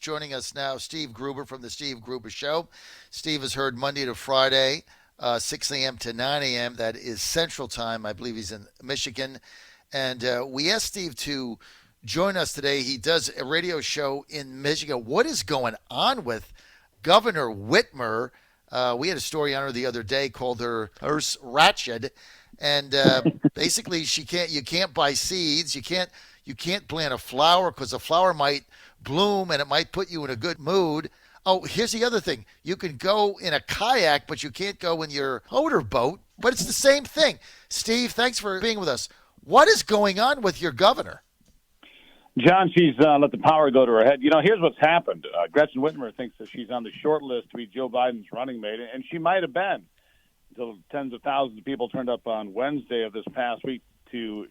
Joining us now, Steve Gruber from the Steve Gruber Show. Steve is heard Monday to Friday, 6 a.m. to 9 a.m. That is Central Time. I believe he's in Michigan. And we asked Steve to join us today. He does a radio show in Michigan. What is going on with Governor Whitmer? We had a story on her the other day called her Nurse Ratched. And basically, you can't buy seeds. You can't plant a flower because a flower might bloom and it might put you in a good mood. Oh, here's the other thing. You can go in a kayak, but you can't go in your motorboat. But it's the same thing. Steve, thanks for being with us. What is going on with your governor? John, she's let the power go to her head. Here's what's happened. Gretchen Whitmer thinks that she's on the short list to be Joe Biden's running mate, and she might have been until tens of thousands of people turned up on Wednesday of this past week to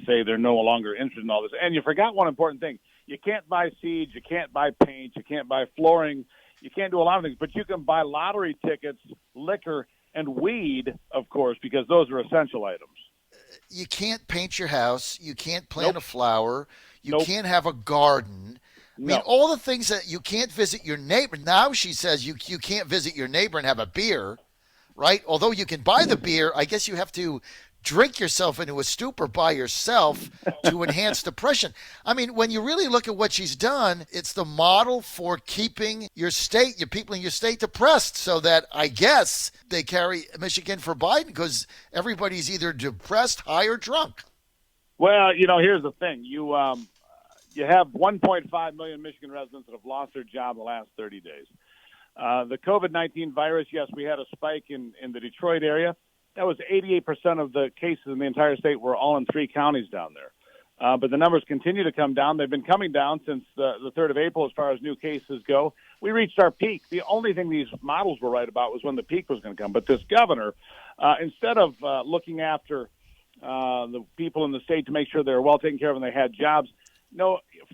say they're no longer interested in all this. And you forgot one important thing. You can't buy seeds, you can't buy paint, you can't buy flooring, you can't do a lot of things, but you can buy lottery tickets, liquor, and weed, of course, because those are essential items. You can't paint your house, you can't plant a flower, you can't have a garden. I mean, all the things that you can't visit your neighbor. Now she says you can't visit your neighbor and have a beer, right? Although you can buy the beer, I guess you have to drink yourself into a stupor by yourself to enhance depression. I mean, when you really look at what she's done, it's the model for keeping your state, your people in your state depressed, so that I guess they carry Michigan for Biden because everybody's either depressed, high, or drunk. Well, here's the thing. You have 1.5 million Michigan residents that have lost their job in the last 30 days. The COVID-19 virus, yes, we had a spike in the Detroit area. That was 88% of the cases in the entire state were all in 3 counties down there. But the numbers continue to come down. They've been coming down since the 3rd of April as far as new cases go. We reached our peak. The only thing these models were right about was when the peak was going to come. But this governor, instead of looking after the people in the state to make sure they were well taken care of and they had jobs,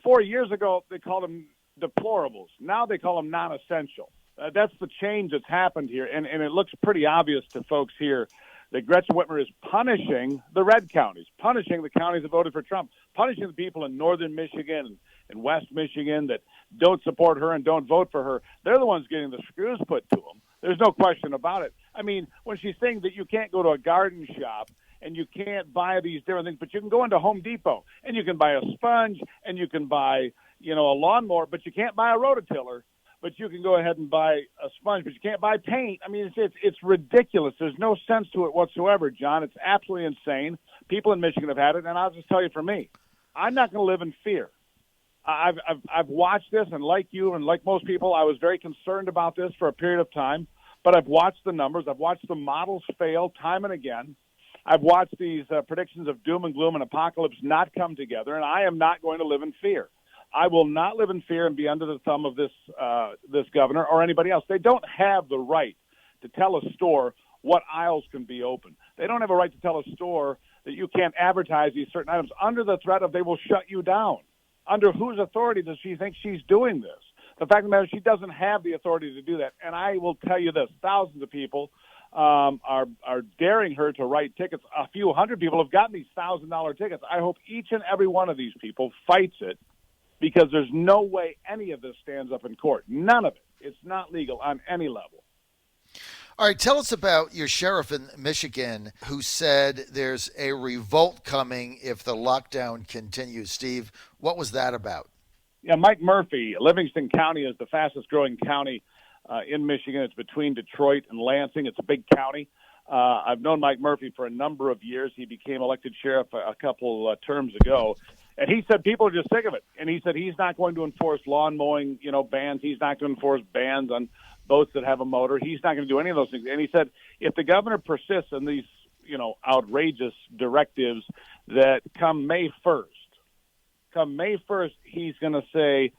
4 years ago they called them deplorables. Now they call them non-essential. That's the change that's happened here. And it looks pretty obvious to folks here that Gretchen Whitmer is punishing the red counties, punishing the counties that voted for Trump, punishing the people in northern Michigan and west Michigan that don't support her and don't vote for her. They're the ones getting the screws put to them. There's no question about it. I mean, when she's saying that you can't go to a garden shop and you can't buy these different things, but you can go into Home Depot and you can buy a sponge and you can buy, a lawnmower, but you can't buy a rototiller. But you can go ahead and buy a sponge, but you can't buy paint. I mean, it's ridiculous. There's no sense to it whatsoever, John. It's absolutely insane. People in Michigan have had it, and I'll just tell you for me, I'm not going to live in fear. I've watched this, and like you and like most people, I was very concerned about this for a period of time. But I've watched the numbers. I've watched the models fail time and again. I've watched these predictions of doom and gloom and apocalypse not come together, and I am not going to live in fear. I will not live in fear and be under the thumb of this governor or anybody else. They don't have the right to tell a store what aisles can be open. They don't have a right to tell a store that you can't advertise these certain items under the threat of they will shut you down. Under whose authority does she think she's doing this? The fact of the matter is she doesn't have the authority to do that. And I will tell you this, thousands of people are daring her to write tickets. A few hundred people have gotten these $1,000 tickets. I hope each and every one of these people fights it, because there's no way any of this stands up in court. None of it. It's not legal on any level. All right, tell us about your sheriff in Michigan who said there's a revolt coming if the lockdown continues. Steve, what was that about? Yeah, Mike Murphy. Livingston County is the fastest growing county in Michigan. It's between Detroit and Lansing. It's a big county. I've known Mike Murphy for a number of years. He became elected sheriff a couple terms ago. And he said people are just sick of it. And he said he's not going to enforce lawn mowing, bans. He's not going to enforce bans on boats that have a motor. He's not going to do any of those things. And he said if the governor persists in these, outrageous directives, that come May 1st, he's going to say,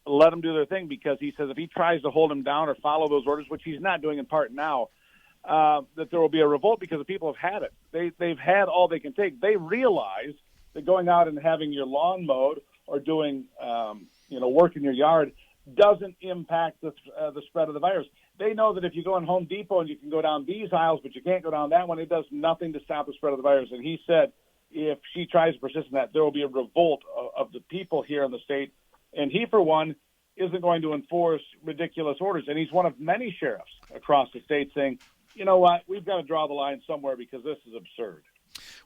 let them do their thing, because he says if he tries to hold them down or follow those orders, which he's not doing in part now, that there will be a revolt because the people have had it. They've had all they can take. They realize that going out and having your lawn mowed or doing, work in your yard doesn't impact the spread of the virus. They know that if you go in Home Depot and you can go down these aisles, but you can't go down that one, it does nothing to stop the spread of the virus. And he said if she tries to persist in that, there will be a revolt of the people here in the state. And he, for one, isn't going to enforce ridiculous orders. And he's one of many sheriffs across the state saying, you know what, we've got to draw the line somewhere because this is absurd.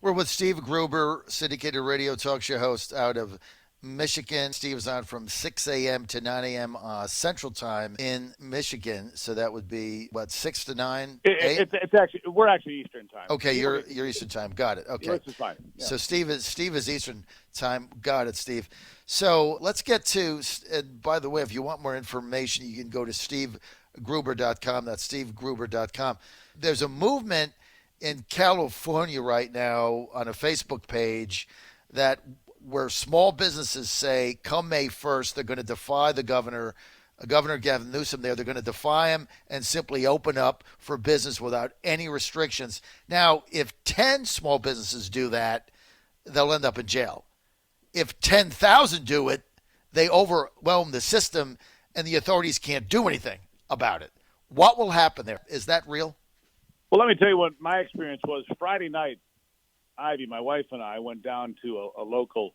We're with Steve Gruber, syndicated radio talk show host out of Michigan. Steve's on from 6 a.m. to 9 a.m. Central Time in Michigan. So that would be, 6 to 9? It's actually, we're actually Eastern Time. Okay, you're Eastern Time. Got it. Okay. This is fine. Yeah. So Steve is Eastern Time. Got it, Steve. So let's get to, and by the way, if you want more information, you can go to stevegruber.com. That's stevegruber.com. There's a movement in California right now on a Facebook page where small businesses say, come May 1st, they're going to defy the Governor Gavin Newsom there. They're going to defy him and simply open up for business without any restrictions. Now, if 10 small businesses do that, they'll end up in jail. If 10,000 do it, they overwhelm the system and the authorities can't do anything about it. What will happen there? Is that real? Well, let me tell you what my experience was. Friday night, Ivy, my wife, and I went down to a local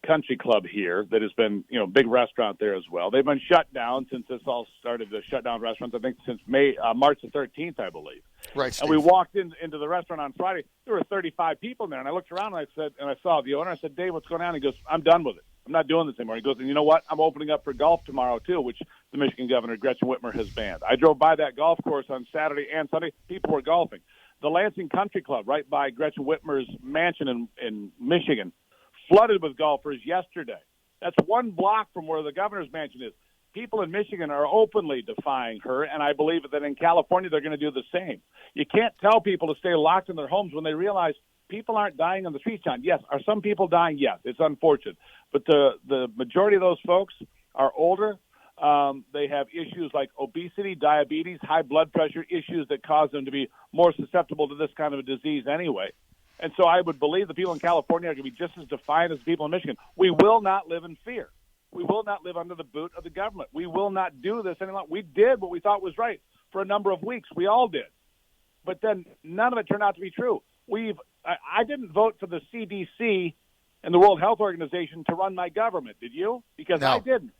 country club here that has been, big restaurant there as well. They've been shut down since this all started to shut down restaurants, I think since March the 13th, I believe. Right, Steve. And we walked into the restaurant on Friday. There were 35 people in there, and I looked around and I saw the owner. I said, Dave, what's going on? He goes, I'm done with it. I'm not doing this anymore. He goes, and you know what? I'm opening up for golf tomorrow, too, which the Michigan Governor, Gretchen Whitmer, has banned. I drove by that golf course on Saturday and Sunday. People were golfing. The Lansing Country Club, right by Gretchen Whitmer's mansion in Michigan, flooded with golfers yesterday. That's one block from where the governor's mansion is. People in Michigan are openly defying her, and I believe that in California they're going to do the same. You can't tell people to stay locked in their homes when they realize people aren't dying on the streets, John. Yes, are some people dying? Yes, it's unfortunate. But the majority of those folks are older. They have issues like obesity, diabetes, high blood pressure, issues that cause them to be more susceptible to this kind of a disease anyway. And so I would believe the people in California are going to be just as defiant as the people in Michigan. We will not live in fear. We will not live under the boot of the government. We will not do this any longer. We did what we thought was right for a number of weeks. We all did. But then none of it turned out to be true. I didn't vote for the CDC and the World Health Organization to run my government. Did you? Because no. I didn't.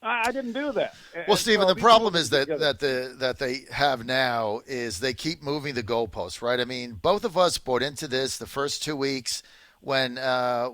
I didn't do that. Well, Stephen, the problem is that they have now is they keep moving the goalposts, right? I mean, both of us bought into this the first 2 weeks when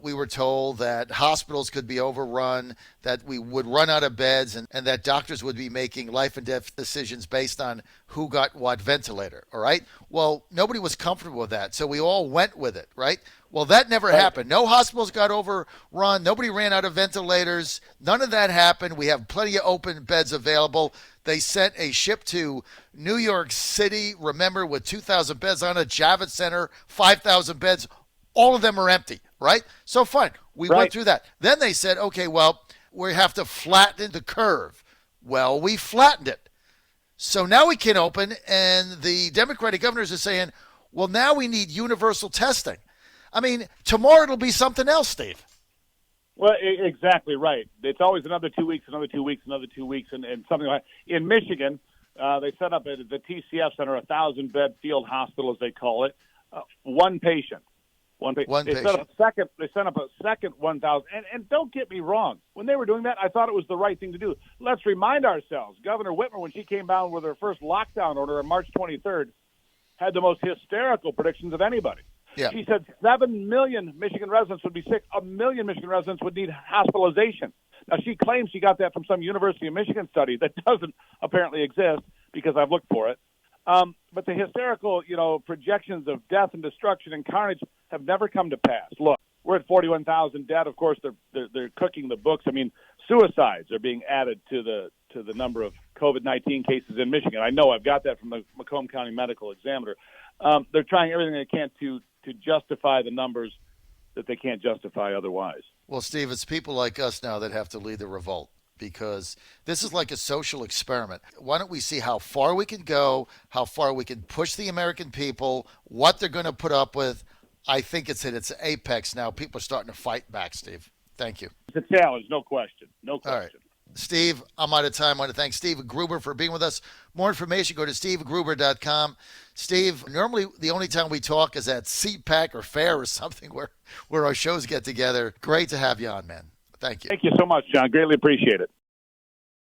we were told that hospitals could be overrun, that we would run out of beds, and that doctors would be making life and death decisions based on who got what ventilator, all right? Well, nobody was comfortable with that, so we all went with it, right? Well, that never happened. No hospitals got overrun. Nobody ran out of ventilators. None of that happened. We have plenty of open beds available. They sent a ship to New York City, remember, with 2,000 beds on it, Javits Center, 5,000 beds. All of them are empty, right? So fine, we went through that. Then they said, okay, well, we have to flatten the curve. Well, we flattened it. So now we can open, and the Democratic governors are saying, well, now we need universal testing. I mean, tomorrow it'll be something else, Steve. Well, exactly right. It's always another 2 weeks, another 2 weeks, another 2 weeks, and something like that. In Michigan, they set up at the TCF Center, a 1,000-bed field hospital, as they call it, one patient. They sent up a second 1,000. And don't get me wrong. When they were doing that, I thought it was the right thing to do. Let's remind ourselves, Governor Whitmer, when she came down with her first lockdown order on March 23rd, had the most hysterical predictions of anybody. Yeah. She said 7 million Michigan residents would be sick. 1 million Michigan residents would need hospitalization. Now, she claims she got that from some University of Michigan study that doesn't apparently exist because I've looked for it. But the hysterical, projections of death and destruction and carnage have never come to pass. Look, we're at 41,000 dead. Of course, they're cooking the books. I mean, suicides are being added to the number of COVID-19 cases in Michigan. I know I've got that from the Macomb County Medical Examiner. They're trying everything they can to justify the numbers that they can't justify otherwise. Well, Steve, it's people like us now that have to lead the revolt, because this is like a social experiment. Why don't we see how far we can go, how far we can push the American people, what they're going to put up with. I think it's at its apex now. People are starting to fight back, Steve. Thank you. It's a challenge, no question. No question. All right. Steve, I'm out of time. I want to thank Steve Gruber for being with us. More information, go to stevegruber.com. Steve, normally the only time we talk is at CPAC or Fair or something where our shows get together. Great to have you on, man. Thank you. Thank you so much, John. Greatly appreciate it.